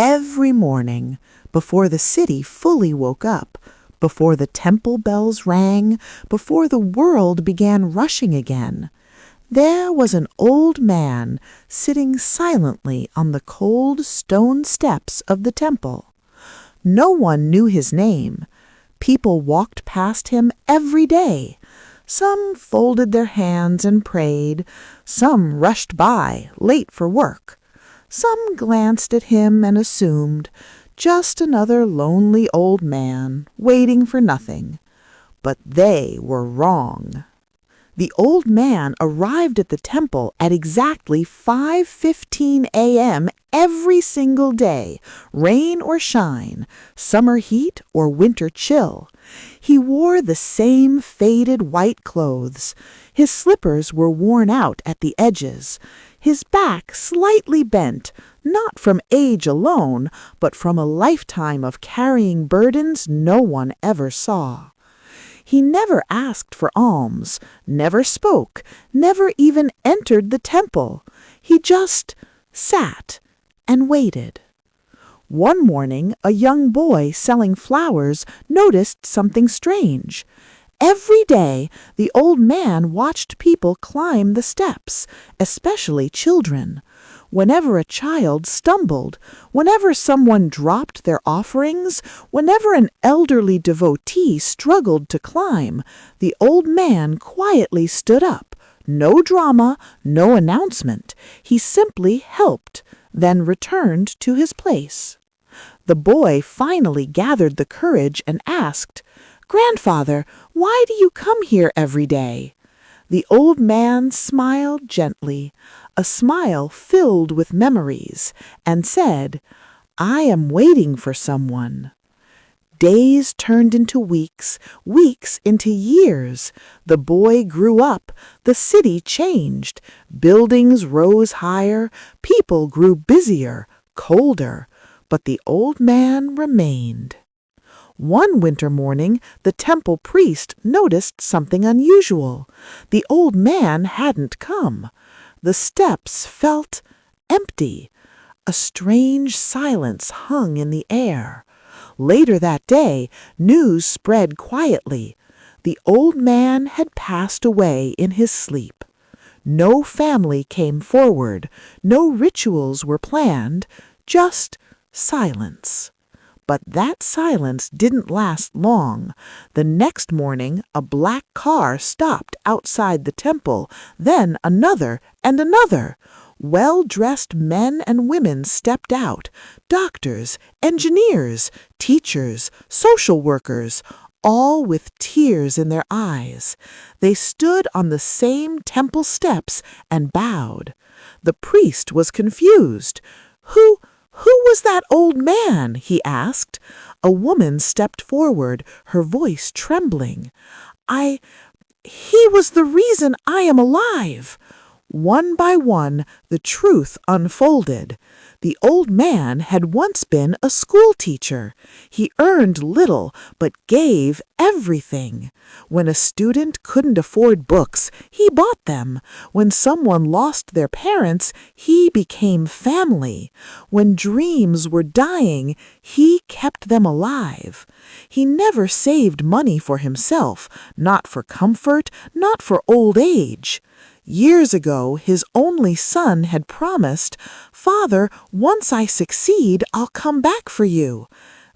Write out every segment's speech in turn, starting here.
Every morning, before the city fully woke up, before the temple bells rang, before the world began rushing again, there was an old man sitting silently on the cold stone steps of the temple. No one knew his name. People walked past him every day. Some folded their hands and prayed. Some rushed by, late for work. Some glanced at him and assumed, just another lonely old man, waiting for nothing. But they were wrong. The old man arrived at the temple at exactly 5:15 a.m. every single day, rain or shine, summer heat or winter chill. He wore the same faded white clothes. His slippers were worn out at the edges. His back slightly bent, not from age alone, but from a lifetime of carrying burdens no one ever saw. He never asked for alms, never spoke, never even entered the temple. He just sat and waited. One morning, a young boy selling flowers noticed something strange. Every day, the old man watched people climb the steps, especially children. Whenever a child stumbled, whenever someone dropped their offerings, whenever an elderly devotee struggled to climb, the old man quietly stood up. No drama, no announcement. He simply helped, then returned to his place. The boy finally gathered the courage and asked, "Grandfather, why do you come here every day?" The old man smiled gently, a smile filled with memories, and said, "I am waiting for someone." Days turned into weeks, weeks into years. The boy grew up, the city changed, buildings rose higher, people grew busier, colder, but the old man remained. One winter morning, the temple priest noticed something unusual. The old man hadn't come. The steps felt empty. A strange silence hung in the air. Later that day, news spread quietly. The old man had passed away in his sleep. No family came forward. No rituals were planned. Just silence. But that silence didn't last long. The next morning, a black car stopped outside the temple, then another and another. Well-dressed men and women stepped out, doctors, engineers, teachers, social workers, all with tears in their eyes. They stood on the same temple steps and bowed. The priest was confused. Who was that old man?" he asked. A woman stepped forward, her voice trembling. He was the reason I am alive." One by one, the truth unfolded. The old man had once been a school teacher. He earned little, but gave everything. When a student couldn't afford books, he bought them. When someone lost their parents, he became family. When dreams were dying, he kept them alive. He never saved money for himself, not for comfort, not for old age. Years ago, his only son had promised, "Father, once I succeed, I'll come back for you."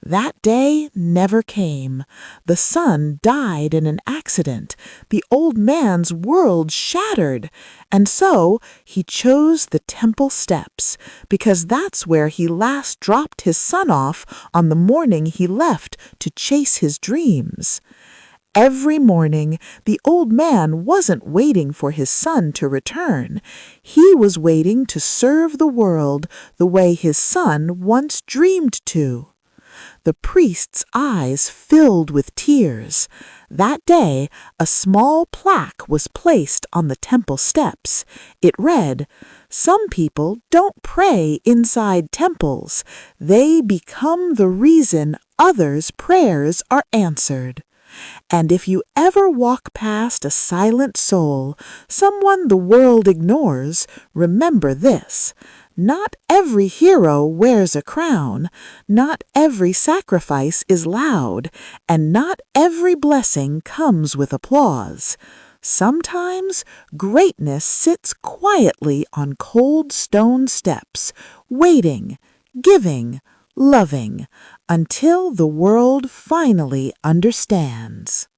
That day never came. The son died in an accident. The old man's world shattered. And so he chose the temple steps, because that's where he last dropped his son off on the morning he left to chase his dreams. Every morning, the old man wasn't waiting for his son to return. He was waiting to serve the world the way his son once dreamed to. The priest's eyes filled with tears. That day, a small plaque was placed on the temple steps. It read, "Some people don't pray inside temples. They become the reason others' prayers are answered." And if you ever walk past a silent soul, someone the world ignores, remember this. Not every hero wears a crown, not every sacrifice is loud, and not every blessing comes with applause. Sometimes greatness sits quietly on cold stone steps, waiting, giving, loving, until the world finally understands.